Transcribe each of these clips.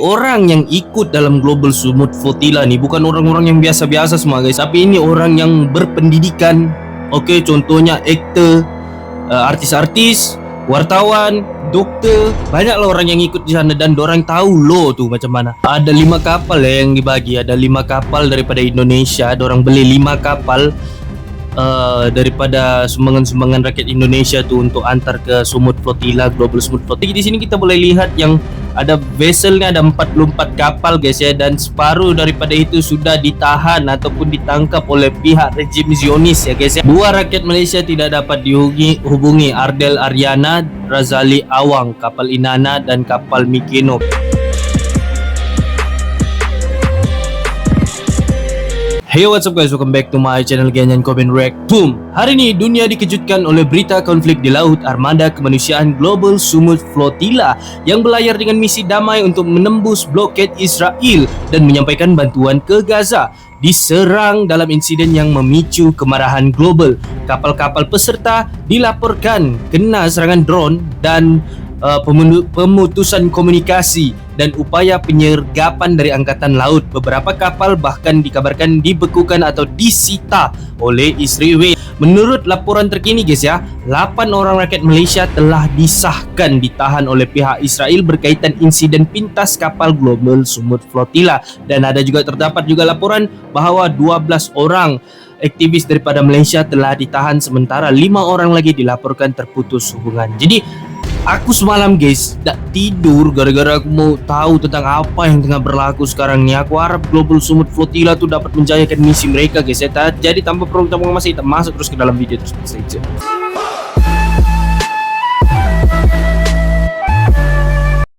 Orang yang ikut dalam Global Sumut Flotilla ni bukan orang-orang yang biasa-biasa semua guys, tapi ini orang yang berpendidikan. Okey, contohnya aktor, artis-artis, wartawan, doktor, banyaklah orang yang ikut di sana dan dorang tahu law tu macam mana. Ada 5 kapal yang dibagi, ada 5 kapal daripada Indonesia, dorang beli 5 kapal daripada sumbangan-sumbangan rakyat Indonesia tu untuk antar ke Sumut Flotilla, Global Sumut Flotilla. Di sini kita boleh lihat yang ada vesselnya ada 44 kapal guys ya, dan separuh daripada itu sudah ditahan ataupun ditangkap oleh pihak rejim Zionis ya guys ya. 2 rakyat Malaysia tidak dapat dihubungi, Ardel Aryana, Razali Awang, kapal Inana dan kapal Mikeno. Hey, what's up guys, welcome back to my channel Ganyan Komen React. Boom! Hari ini dunia dikejutkan oleh berita konflik di laut armada kemanusiaan Global Sumut Flotilla yang berlayar dengan misi damai untuk menembus blokade Israel dan menyampaikan bantuan ke Gaza. Diserang dalam insiden yang memicu kemarahan global. Kapal-kapal peserta dilaporkan kena serangan drone dan pemutusan komunikasi dan upaya penyergapan dari angkatan laut. Beberapa kapal bahkan dikabarkan dibekukan atau disita oleh Israel. Menurut laporan terkini guys ya, 8 orang rakyat Malaysia telah disahkan ditahan oleh pihak Israel berkaitan insiden pintas kapal Global Sumut Flotilla, dan ada juga terdapat juga laporan bahawa 12 orang aktivis daripada Malaysia telah ditahan, sementara 5 orang lagi dilaporkan terputus hubungan. Jadi aku semalam guys tak tidur gara-gara aku mau tahu tentang apa yang tengah berlaku sekarang ni. Aku harap Global Sumut Flotilla tu dapat menjayakan misi mereka guys ya. Jadi tanpa perlu kita masih kita masuk terus ke dalam video terus saja.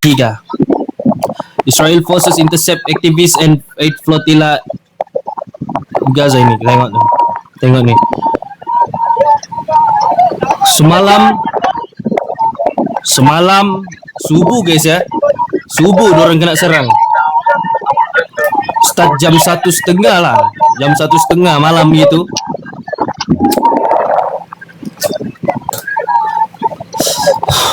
Tiga, Israel forces intercept activists and aid flotilla Gaza ini. Tengok ni. Semalam subuh guys ya, subuh dorang kena serang. Start jam 1:30 lah, jam 1:30 malam gitu.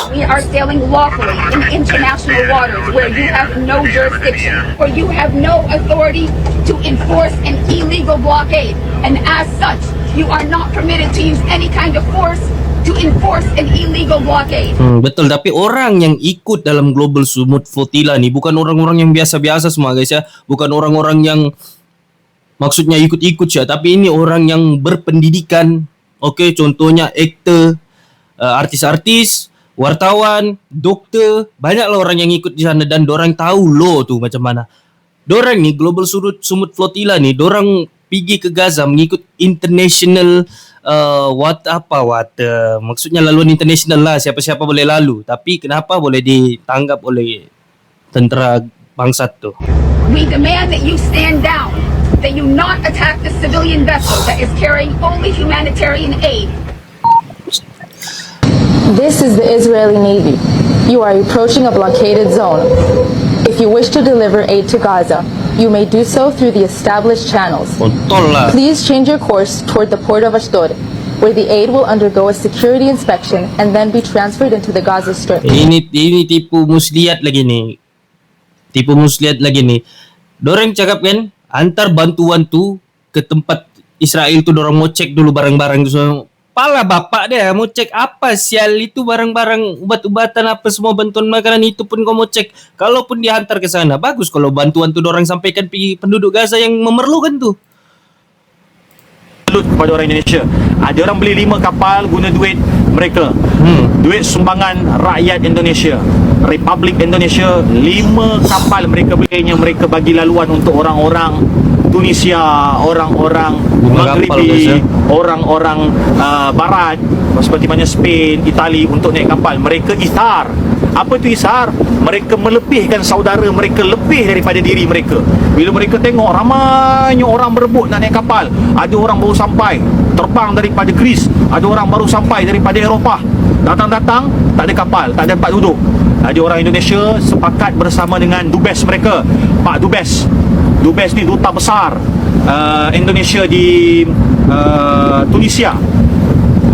We are sailing lawfully in international waters where you have no jurisdiction, or you have no authority to enforce an illegal blockade, and as such, you are not permitted to use any kind of force to enforce an illegal blockade. Betul, tapi orang yang ikut dalam Global Sumut Flotilla ni bukan orang-orang yang biasa-biasa semua guys ya, bukan orang-orang yang maksudnya ikut-ikut ya, tapi ini orang yang berpendidikan. Okey, contohnya aktor, artis-artis, wartawan, doktor, banyaklah orang yang ikut di sana dan dorang tahu law tu macam mana. Dorang ni Global Sumut Flotilla ni, dorang pergi ke Gaza mengikut international water, maksudnya laluan international lah, siapa-siapa boleh lalu. Tapi kenapa boleh ditangkap oleh tentera bangsat tu? We demand that you stand down, that you not attack the civilian vessel that is carrying only humanitarian aid. This is the Israeli Navy. You are approaching a blockaded zone. If you wish to deliver aid to Gaza, you may do so through the established channels. Kontol lah. Please change your course toward the port of Ashdod, where the aid will undergo a security inspection and then be transferred into the Gaza Strip. Ini tipu muslihat lagi ni. Tipu muslihat lagi ni. Dorang cakap kan, antar bantuan tu ke tempat Israel tu, dorang mau cek dulu barang-barang tu semua. Pala bapak dia mau cek apa sial itu, barang-barang ubat-ubatan apa semua, bantuan makanan itu pun kau mau cek. Kalaupun dihantar ke sana, bagus kalau bantuan tu dorang sampaikan pergi penduduk Gaza yang memerlukan tu. Salut kepada orang Indonesia. Ada orang beli 5 kapal guna duit mereka. Duit sumbangan rakyat Indonesia. Republik Indonesia, 5 kapal mereka belinya, mereka bagi laluan untuk orang-orang Tunisia, orang-orang Maghribi, orang-orang Barat seperti mana Spain, Itali untuk naik kapal. Mereka isar. Apa itu isar? Mereka melebihkan saudara mereka lebih daripada diri mereka. Bila mereka tengok ramainya orang berebut nak naik kapal, ada orang baru sampai terbang daripada Greece, ada orang baru sampai daripada Eropah, datang-datang tak ada kapal, tak ada tempat duduk. Ada orang Indonesia sepakat bersama dengan Dubes mereka, Pak Dubes. Dubes ni duta besar Indonesia di Tunisia.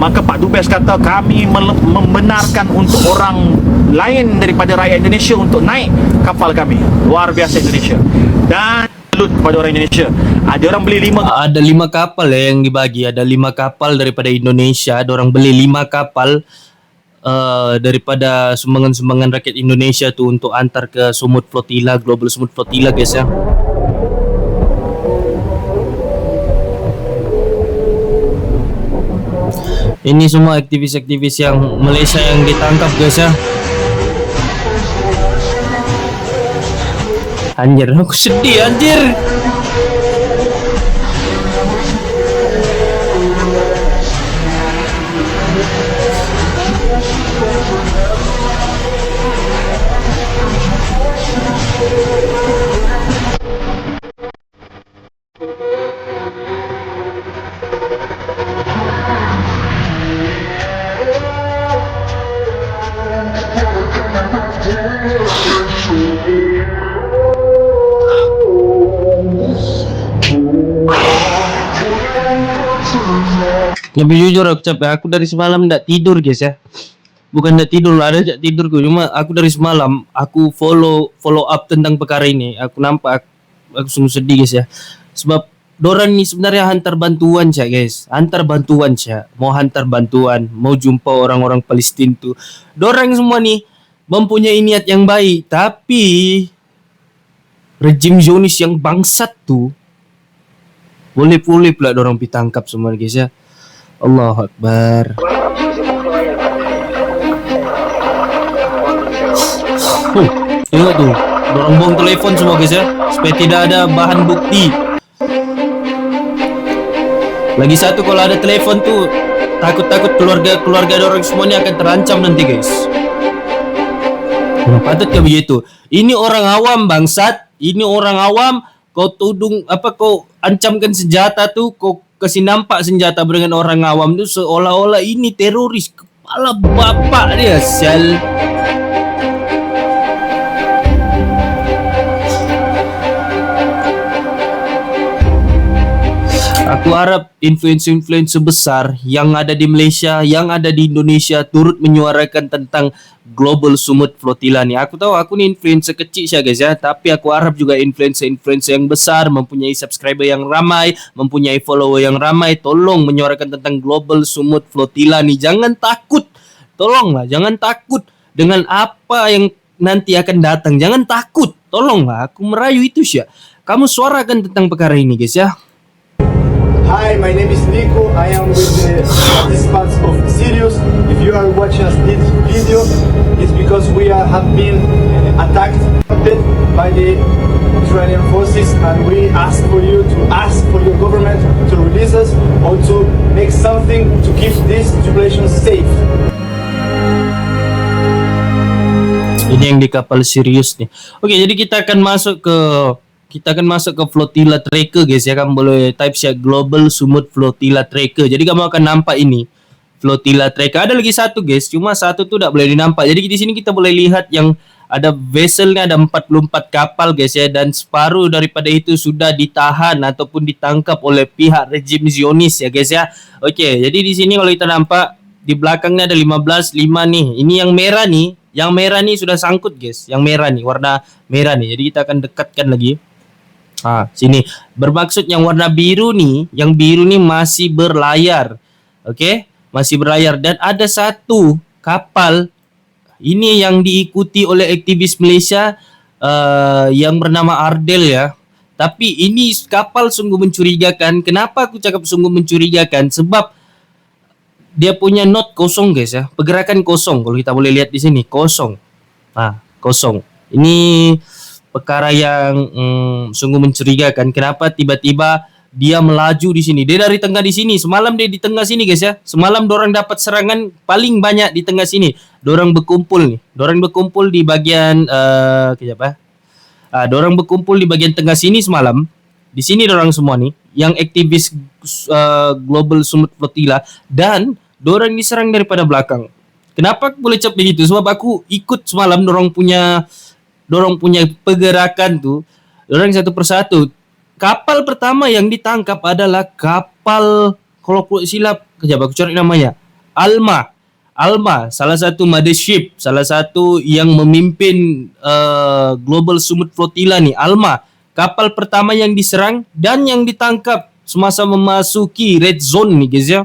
Maka Pak Dubes kata kami membenarkan untuk orang lain daripada rakyat Indonesia untuk naik kapal kami. Luar biasa Indonesia. Dan salut kepada orang Indonesia. Ada orang beli 5 Ada 5 kapal ya yang dibagi. Ada 5 kapal daripada Indonesia. Ada orang beli 5 kapal daripada sumbangan-sumbangan rakyat Indonesia tu untuk antar ke Sumut Flotilla, Global Sumut Flotilla guys ya. Ini semua aktivis-aktivis yang Malaysia yang ditangkap guys ya. Anjir, aku sedih anjir. Lebih jujur aku capek. Aku dari semalam ndak tidur guys ya. Bukan ndak tidur, ada jak tidurku. Cuma aku dari semalam aku follow up tentang perkara ini. Aku nampak aku sungguh sedih guys ya. Sebab dorang ni sebenarnya hantar bantuan cia guys. Hantar bantuan cia. Mau hantar bantuan, mau jumpa orang-orang Palestin tu. Dorang semua ni mempunyai niat yang baik, tapi rejim Zionis yang bangsat tu boleh-boleh pula dorang ditangkap semua guys ya. Allahu Akbar. Tengok tu, dorang buang telefon semua guys ya, supaya tidak ada bahan bukti. Lagi satu, kalau ada telefon tu, takut-takut keluarga dorang semua ni akan terancam nanti guys. Patut ke begitu? Ini orang awam bangsat, ini orang awam. Kau kau ancamkan senjata tu, kau kasih nampak senjata dengan orang awam tu seolah-olah ini teroris. Kepala bapak dia sel. Aku harap influencer-influencer besar yang ada di Malaysia, yang ada di Indonesia turut menyuarakan tentang Global Sumut Flotilla ni. Aku tahu aku ni influencer kecil saja guys ya, tapi aku harap juga influencer-influencer yang besar, mempunyai subscriber yang ramai, mempunyai follower yang ramai, tolong menyuarakan tentang Global Sumut Flotilla ni. Jangan takut. Tolonglah, jangan takut dengan apa yang nanti akan datang. Jangan takut. Tolonglah, aku merayu itu Syah. Kamu suarakan tentang perkara ini guys ya. Hi, my name is Nico. I am with the participants of Sirius. If you are watching us this video, it's because we have been attacked by the Israeli forces, and we ask for you to ask for your government to release us or to make something to keep this tribulation safe. Ini yang di kapal Sirius nih. Oke, jadi kita akan masuk ke Flotilla Tracker guys ya. Kamu boleh type siap Global Sumut Flotilla Tracker. Jadi kamu akan nampak ini Flotilla Tracker. Ada lagi satu guys, cuma satu tu tak boleh dinampak. Jadi di sini kita boleh lihat yang ada vesselnya, ada 44 kapal guys ya, dan separuh daripada itu sudah ditahan ataupun ditangkap oleh pihak rejim Zionis ya guys ya. Oke, jadi di sini kalau kita nampak di belakangnya ada 15 nih. Ini yang merah nih. Yang merah nih sudah sangkut guys. Yang merah nih, warna merah nih. Jadi kita akan dekatkan lagi. Sini. Bermaksud yang warna biru nih, yang biru nih masih berlayar. Oke? Masih berlayar, dan ada satu kapal ini yang diikuti oleh aktivis Malaysia yang bernama Ardel ya. Tapi ini kapal sungguh mencurigakan. Kenapa aku cakap sungguh mencurigakan? Sebab dia punya not kosong guys ya. Pergerakan kosong. Kalau kita boleh lihat di sini kosong. Kosong. Ini perkara yang sungguh mencurigakan. Kenapa tiba-tiba dia melaju di sini? Dia dari tengah di sini. Semalam dia di tengah sini guys ya. Semalam dorang dapat serangan paling banyak di tengah sini. Dorang berkumpul nih. Dorang berkumpul di bagian dorang berkumpul di bagian tengah sini semalam. Di sini dorang semua nih yang aktivis Global Sumut Flotilla, dan dorang diserang daripada belakang. Kenapa aku boleh cakap begitu? Sebab aku ikut semalam dorang punya pergerakan tu, dorang satu persatu. Kapal pertama yang ditangkap adalah kapal, kalau aku silap, kejap aku cari namanya, Alma, salah satu mothership, salah satu yang memimpin Global Sumut Flotilla nih, Alma, kapal pertama yang diserang dan yang ditangkap semasa memasuki red zone nih guys ya.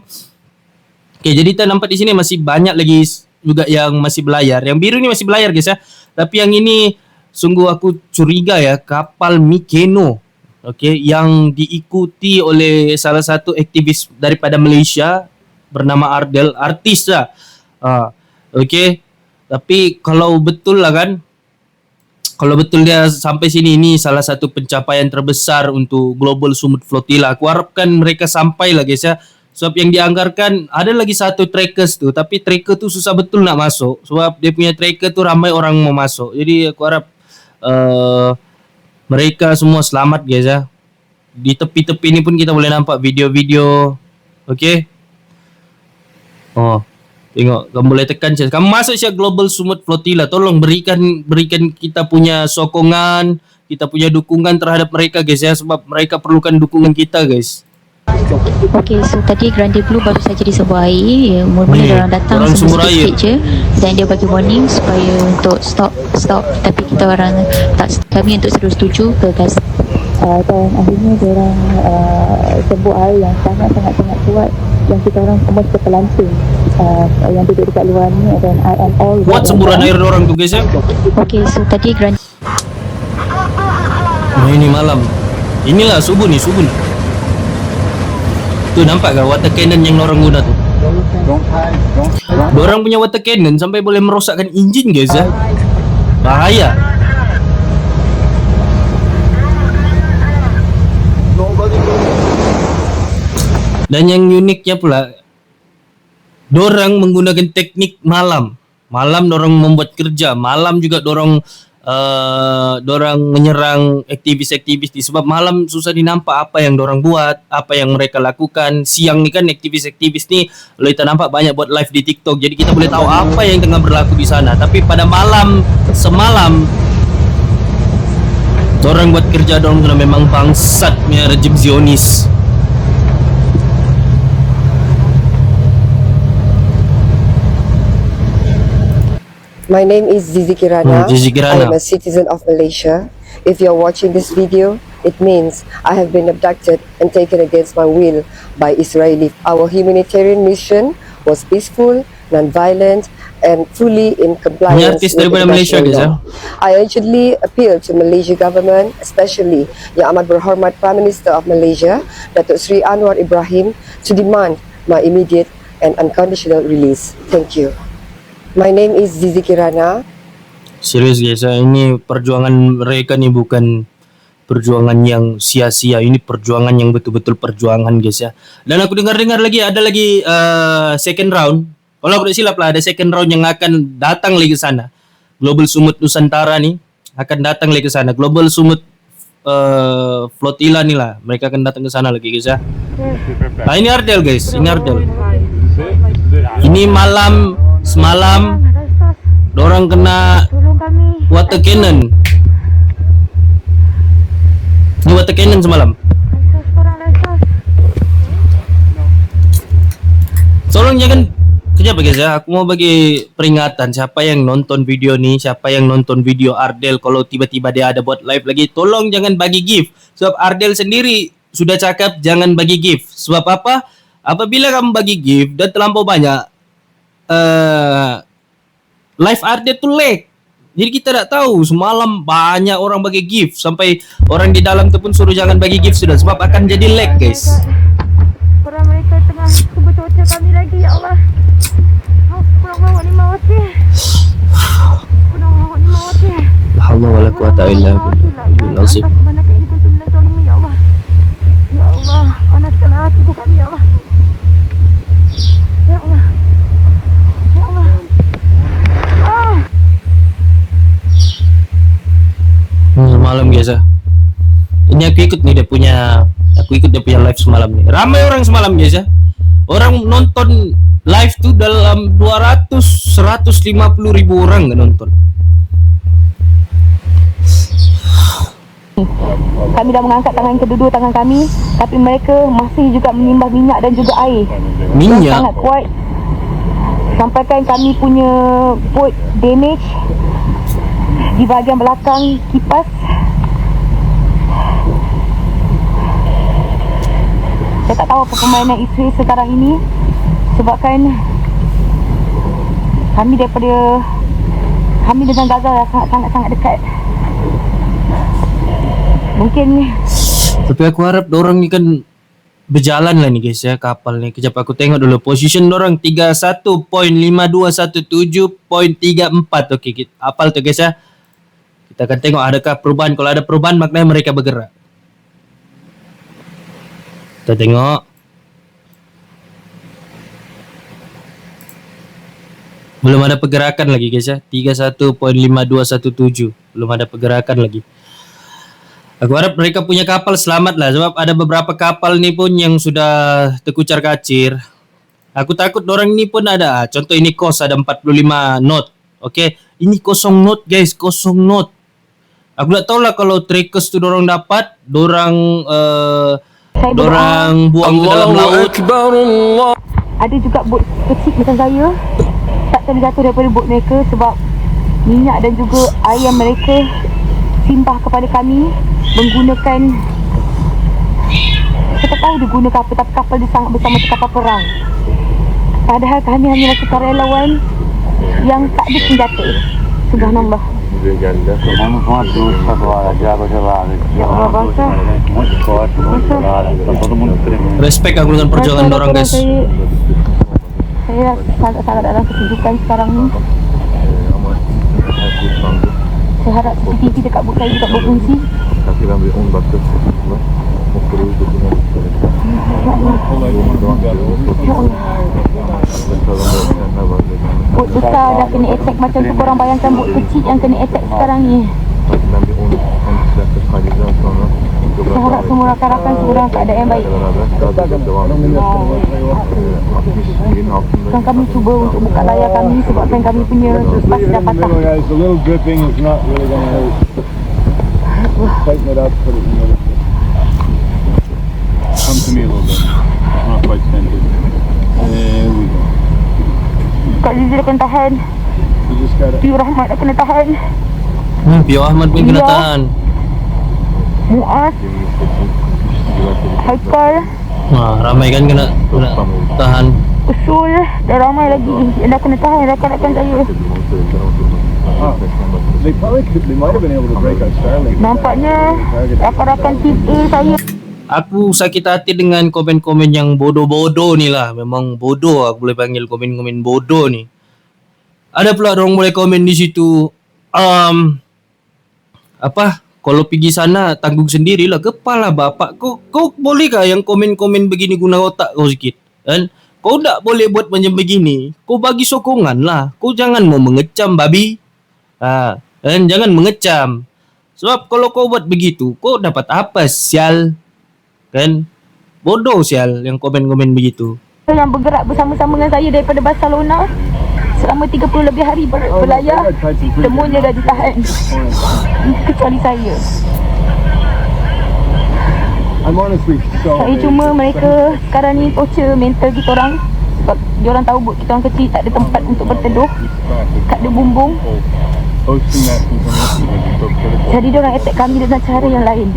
Oke, jadi kita nampak di sini masih banyak lagi juga yang masih belayar. Yang biru ini masih belayar guys ya. Tapi yang ini sungguh aku curiga ya, kapal Mikeno. Oke, yang diikuti oleh salah satu aktivis daripada Malaysia bernama Ardel, artis lah. Oke. Tapi kalau betul lah kan, kalau betul dia sampai sini, ini salah satu pencapaian terbesar untuk Global Sumut Flotilla. Aku harapkan mereka sampai lah guys ya. Sebab yang dianggarkan ada lagi satu trackers tu, tapi tracker tu susah betul nak masuk. Sebab dia punya tracker tu ramai orang mau masuk. Jadi aku harap mereka semua selamat guys ya. Di tepi-tepi ni pun kita boleh nampak video-video. Okey. Oh, tengok, kamu boleh tekan je. Kamu masuk siap Global Sumut Flotilla. Tolong berikan kita punya sokongan, kita punya dukungan terhadap mereka guys ya, sebab mereka perlukan dukungan kita guys. Okay, so tadi Grande Blue baru saja disebuah air. Mula-mula orang datang orang sumber semua air sikit je, dan dia bagi warning supaya untuk stop. Tapi kita orang tak, kami untuk terus setuju ke gas. Dan akhirnya dia orang sebuah air yang sangat kuat, yang kita orang semua terpelanting yang duduk dekat luar ni, dan I am all Buat semburan air orang tu guys ya. Okay, so tadi Grande Ini malam. Inilah subuh ni. Tu nampak kan water cannon yang orang guna tu. Orang punya water cannon sampai boleh merosakkan enjin guys ya. Bahaya. Dan yang uniknya pula, dorang menggunakan teknik malam. Malam dorang membuat kerja, malam juga dorang menyerang aktivis-aktivis ni, sebab malam susah dinampak apa yang dorang buat, apa yang mereka lakukan. Siang ni kan aktivis-aktivis ni kalau kita nampak banyak buat live di TikTok, jadi kita boleh tahu apa yang tengah berlaku di sana. Tapi pada malam, semalam dorang buat kerja dorang memang bangsat punya rejim Zionis. My name is Zizi Kirana. Zizi Kirana. I am a citizen of Malaysia. If you're watching this video, it means I have been abducted and taken against my will by Israeli. Our humanitarian mission was peaceful, non-violent, and fully in compliance artis with daripada Malaysia international law. I urgently appeal to Malaysia government, especially Yang Amat Berhormat Prime Minister of Malaysia, Datuk Seri Anwar Ibrahim, to demand my immediate and unconditional release. Thank you. My name is Zizi Kirana. Serius guys, ini perjuangan mereka ni bukan perjuangan yang sia-sia. Ini perjuangan yang betul-betul perjuangan guys ya. Dan aku dengar-dengar lagi ada lagi second round. Kalau aku tak silap lah, ada second round yang akan datang lagi ke sana. Global Sumut Nusantara ni akan datang lagi ke sana. Global Sumut Flotilla ni lah, mereka akan datang ke sana lagi guys ya. Nah ini Ardel guys, ini Ardel. Ini malam semalam dorang kena water cannon. Ini water cannon semalam. Tolong jangan kejap guys ya. Aku mau bagi peringatan siapa yang nonton video ni, siapa yang nonton video Ardel, kalau tiba-tiba dia ada buat live lagi, tolong jangan bagi gift. Sebab Ardel sendiri sudah cakap jangan bagi gift. Sebab apa? Apabila kamu bagi gift dan terlampau banyak, live Ardel tu lag. Jadi kita tak tahu, semalam banyak orang bagi gift, sampai orang di dalam tu pun suruh jangan bagi gift sudah, sebab akan jadi lag guys. Orang mereka tengah sebut-sebut kami lagi, ya Allah. Kurang bawa ni mawati. Kurang bawa ni mawati. Allah wala quwata illa billah. Ya Allah. Ya Allah, panaskan hatiku kami, ya Allah. Ya Allah. Ya Allah. Semalam guys ya. Ini aku ikut nih dia punya live semalam nih. Ramai orang semalam guys ya. Orang nonton live tuh dalam 150 ribu orang nggak nonton. Kami dah mengangkat tangan kedua tangan kami, tapi mereka masih juga menyembah minyak dan juga air. Minyak? Yang sangat kuat. Sampaikan kami punya boat damage di bahagian belakang kipas. Saya tak tahu apa permainan Israel sekarang ini, sebabkan kami dengan Gaza dah sangat-sangat dekat. Mungkin Tapi aku harap dorang ni kan berjalan lah ni guys ya, kapal ni. Kejap aku tengok dulu position dorang 31.5217.34. Okey, kita hafal tu guys ya. Kita akan tengok adakah perubahan. Kalau ada perubahan maknanya mereka bergerak. Kita tengok. Belum ada pergerakan lagi guys ya. 31.5217. Belum ada pergerakan lagi. Aku harap mereka punya kapal selamat lah, sebab ada beberapa kapal ni pun yang sudah terkucar kacir. Aku takut dorang ni pun ada. Contoh ini kos ada 45 knot. Okay. Ini 0 knot guys. 0 knot. Aku tak tahulah kalau trackers tu dorang dapat. Dorang buang ke dalam laut. ada juga bot kecil macam saya tak terjatuh daripada bot mereka sebab minyak dan juga air yang mereka simbah kepada kami menggunakan, saya tak tahu dia guna kapal, tapi kapal dia sangat besar macam kapal perang. Padahal kami hanyalah sukarelawan yang tak ada senjata. Subhanallah. Ya Allah, bangsa. Respect aku dengan perjuangan dorang guys. Saya sangat-sangat dalam kesejukan sekarang ni. Saya harap CCTV dekat bot saya juga berfungsi. Bot besar dah kena attack macam tu, korang bayangkan bot kecil yang kena attack sekarang ni. Saya harap semua rakan-rakan semua keadaan yang baik. Kan kami cuba untuk buka layar kami sebabkan kami punya kipas dah patah. Kak Zizi dah kena tahan. Piu Rahmat dah kena tahan. Pio Ahmad pun kena Ya. tahan. Muaz, Haikal, Ramai kan kena tahan. Usul, dah ramai lagi yang dah kena tahan rakan-rakan saya. Nampaknya rakan-rakan tim A saya. Aku sakit hati dengan komen-komen yang bodoh-bodoh ni lah. Memang bodoh, aku boleh panggil komen-komen bodoh ni. Ada pula orang boleh komen di situ, kalau pergi sana tanggung sendirilah. Kepala bapak kau boleh kah yang komen-komen begini guna otak kau sikit kan? Kau tak boleh buat macam begini. Kau bagi sokongan lah. Kau jangan mau mengecam babi. Kan jangan mengecam. Sebab kalau kau buat begitu, kau dapat apa sial? Kan? Bodoh sial yang komen-komen begitu. Yang bergerak bersama-sama dengan saya daripada Barcelona selama 30 lebih hari berlayar, semuanya dah ditahan kecuali saya. Saya cuma mereka sekarang ni torture mental kita orang sebab diorang tahu bot kita orang kecil tak ada tempat untuk berteduh, tak ada bumbung. Jadi diorang attack kami dengan cara yang lain.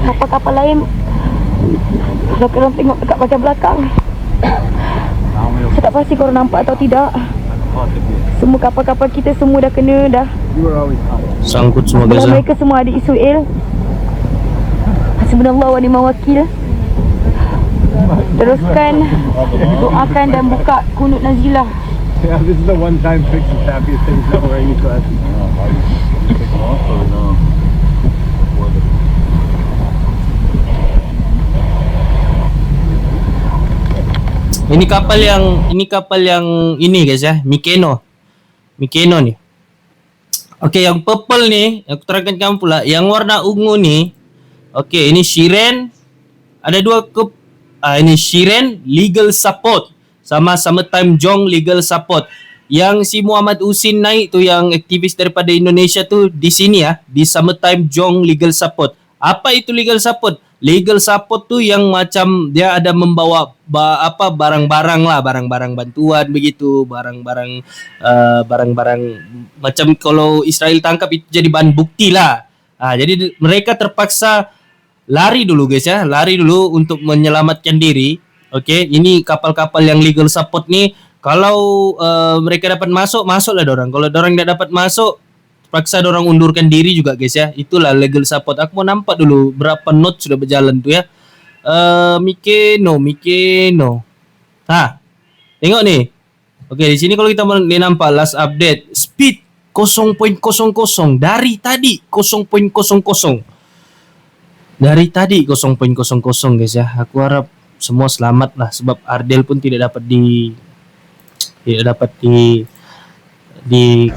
Kapal-kapal lain kalau korang tengok dekat bahagian belakang, saya tak pasti korang nampak atau tidak, semua kapal-kapal kita semua dah kena dah. Sangkut semua Belah guys. mereka semua ada Israel. Hasbunallah wa ni'mal wakil. Teruskan doakan dan buka kunut nazilah. Yeah, this is the one-time fix of happiest things ever in class. Ini kapal yang ini guys ya, Mikeno ni. Okey, yang purple ni aku terangkan kamu pula, yang warna ungu ni. Okey, ini Shiren. Ada dua ini Shiren Legal Support sama Summertime Jong Legal Support. Yang si Muhammad Husin naik tu, yang aktivis daripada Indonesia tu, di sini ya, di Summertime Jong Legal Support. Apa itu legal support? Legal support tu yang macam dia ada membawa barang-barang lah, barang-barang bantuan begitu, barang-barang barang-barang macam kalau Israel tangkap itu jadi bahan bukti lah. Jadi mereka terpaksa lari dulu guys ya, lari dulu untuk menyelamatkan diri. Okey, ini kapal-kapal yang legal support ni kalau mereka dapat masuk, masuklah dorang. Kalau dorang tidak dapat masuk, paksa dorang undurkan diri juga guys ya. Itulah legal support. Aku mau nampak dulu berapa knot sudah berjalan tu ya. Mikeno. Tengok nih. Oke, di sini kalau kita boleh nampak last update speed 0.00 dari tadi 0.00. Dari tadi 0.00 guys ya. Aku harap semua selamat lah sebab Ardel pun tidak dapat di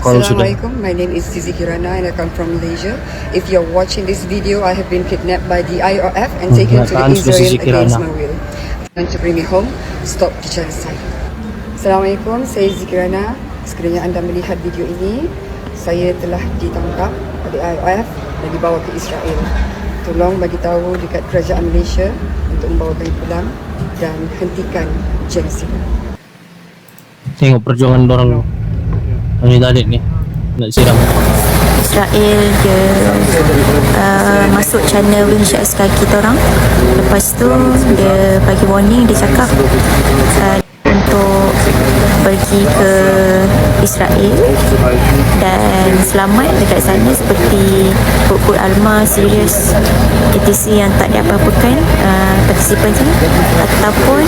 call sudah. Assalamualaikum, my name is Zizi Kirana and I come from Malaysia. If you're watching this video, I have been kidnapped by the IRF and taken to the Israel against my will. And to bring me home, stop the genocide. Assalamualaikum, saya Zizi Kirana. Sekiranya anda melihat video ini, saya telah ditangkap oleh IRF dan dibawa ke Israel. Tolong bagi tahu dekat kerajaan Malaysia untuk membawa kami pulang dan hentikan genosida. Tengok perjuangan orang ini tadi nih, nak siram. Israel dia masuk channel Windshield Sky kita orang. Lepas tu dia bagi warning, dia cakap untuk pergi ke Israel dan selamat dekat sana seperti bot-bot Alma, Sirius, etc yang tak diapa-apakan partisipan sana, ataupun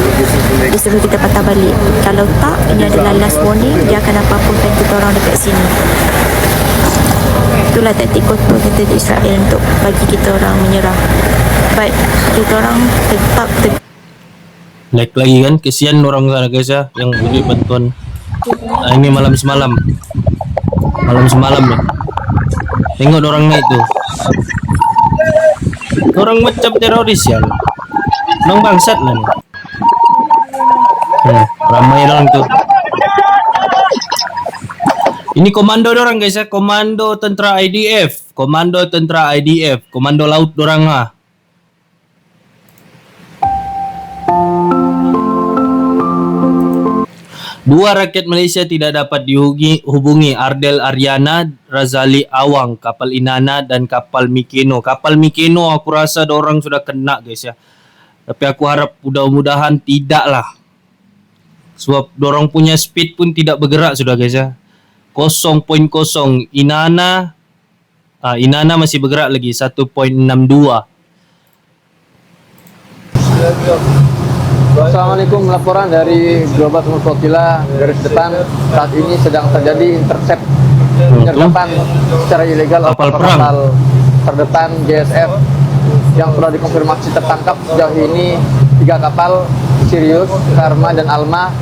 dia suruh kita patah balik. Kalau tak, ini adalah last warning, dia akan apa-apakan kita orang dekat sini. Itulah taktik kotor kita di Israel untuk bagi kita orang menyerah. But kita orang tetap Like lagi kan, kesian orang sana guys ya yang beli bantuan. Ini malam semalam nih. Tengok orang naik tuh. Orang macam teroris ya. Orang bangsat lah nih. Ramai orang tuh. Ini komando dorang guys ya, komando tentara IDF, komando laut dorang lah. Dua rakyat Malaysia tidak dapat dihubungi, Ardel Aryana, Razali Awang, kapal Inana dan kapal Mikeno. Kapal Mikeno aku rasa dorang sudah kena guys ya. Tapi aku harap mudah-mudahan tidak lah. Sebab dorang punya speed pun tidak bergerak sudah guys ya. 0.0. Inana masih bergerak lagi 1.62. Assalamualaikum, laporan dari Global Smooth Flotilla garis depan. Saat ini sedang terjadi intercept penyergapan secara ilegal kapal terdepan JSF yang sudah dikonfirmasi tertangkap sejauh ini 3 kapal, Sirius, Karma dan Alma,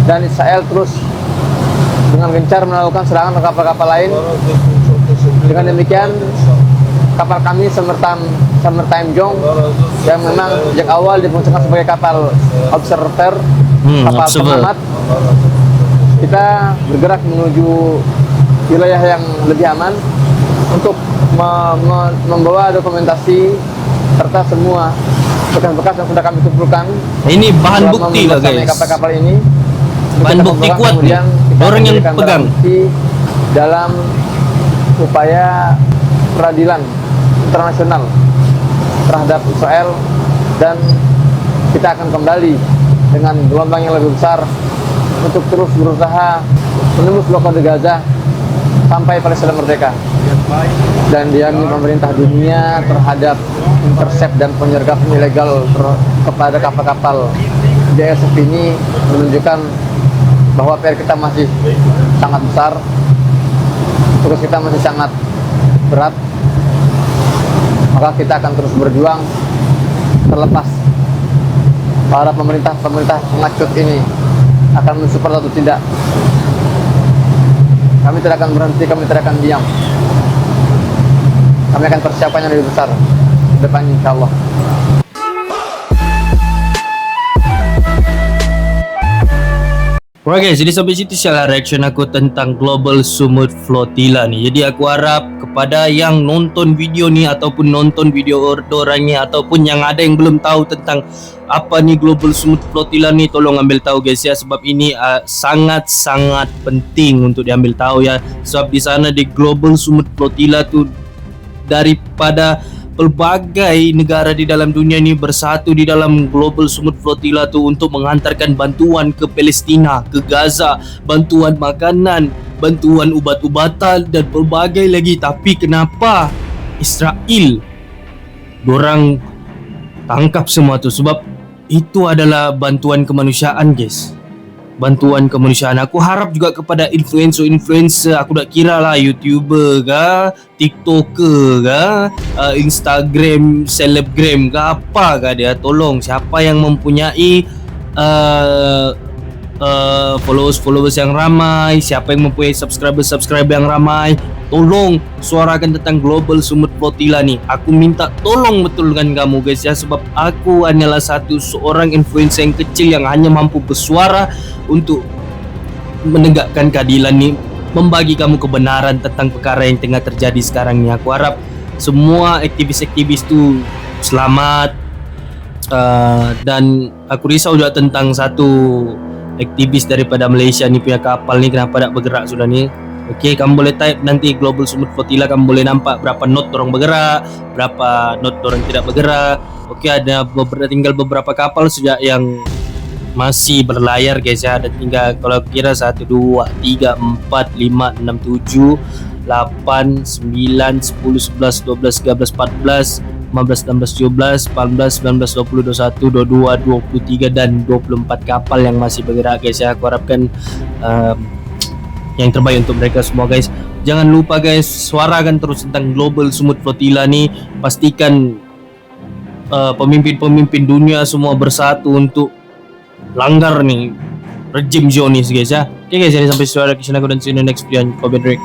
dan Israel terus dengan gencar melakukan serangan ke kapal-kapal lain. Dengan demikian kapal kami Summertime Jong yang memang sejak awal difungsikan sebagai kapal observer, kapal pengamat, kita bergerak menuju wilayah yang lebih aman untuk membawa dokumentasi serta semua bekas-bekas yang sudah kami kumpulkan. Ini bahan bukti lah guys. Kapal-kapal ini bahan bukti kuat nih. Orang yang pegang dalam upaya peradilan internasional terhadap Israel, dan kita akan kembali dengan gelombang yang lebih besar untuk terus berusaha menembus blokade Gaza sampai Palestina merdeka. Dan diamini pemerintah dunia terhadap intercept dan penyergapan ilegal kepada kapal-kapal JSF ini menunjukkan bahwa PR kita masih sangat besar, tugas kita masih sangat berat. Maka kita akan terus berjuang terlepas para pemerintah pengecut ini akan mensupport atau tidak. Kami tidak akan berhenti, kami tidak akan diam. Kami akan persiapkan yang lebih besar ke depan insyaallah. Alright guys, jadi sampai situ salah reaction aku tentang Global Sumut Flotilla ni. Jadi aku harap kepada yang nonton video ni ataupun nonton video orang ni ataupun yang ada yang belum tahu tentang apa ni Global Sumut Flotilla ni, tolong ambil tahu guys ya, sebab ini sangat-sangat penting untuk diambil tahu ya. Sebab di sana di Global Sumut Flotilla tu daripada pelbagai negara di dalam dunia ni bersatu di dalam Global Sumut Flotilla tu untuk menghantarkan bantuan ke Palestina, ke Gaza, bantuan makanan, bantuan ubat-ubatan dan pelbagai lagi. Tapi kenapa Israel dorang tangkap semua tu? Sebab itu adalah bantuan kemanusiaan guys, bantuan kemanusiaan. Aku harap juga kepada influencer, aku tak kira lah YouTuber ke, TikToker ke, Instagram, selebgram ke, apa ke dia, tolong siapa yang mempunyai followers yang ramai, siapa yang mempunyai subscriber yang ramai, tolong suarakan tentang Global Sumut Flotilla ni. Aku minta tolong betul dengan kamu guys ya, sebab aku hanyalah seorang influencer yang kecil yang hanya mampu bersuara untuk menegakkan keadilan ni, membagi kamu kebenaran tentang perkara yang tengah terjadi sekarang ni. Aku harap semua aktivis-aktivis tu selamat. Dan aku risau juga tentang satu aktivis daripada Malaysia ni punya kapal ni, kenapa tak bergerak sudah ni. Okey, kamu boleh type nanti Global Sumut Flotilla, kamu boleh nampak berapa knot orang bergerak, berapa knot orang tidak bergerak. Okey, ada tinggal beberapa kapal sejak yang masih berlayar guys ya. Ada tinggal kalau kira 1 2 3 4 5 6 7 8 9 10 11 12 13 14 15, 16, 17, 18, 19, 20, 21, 22, 23 dan 24 kapal yang masih bergerak guys ya. Aku harapkan yang terbaik untuk mereka semua guys. Jangan lupa guys, suarakan terus tentang Global Sumut Flotilla ni. Pastikan pemimpin-pemimpin dunia semua bersatu untuk langgar ni rejim Zionis guys ya. Okay guys, jadi sampai suara kisah aku dan see you in the next video. Kobe Drake.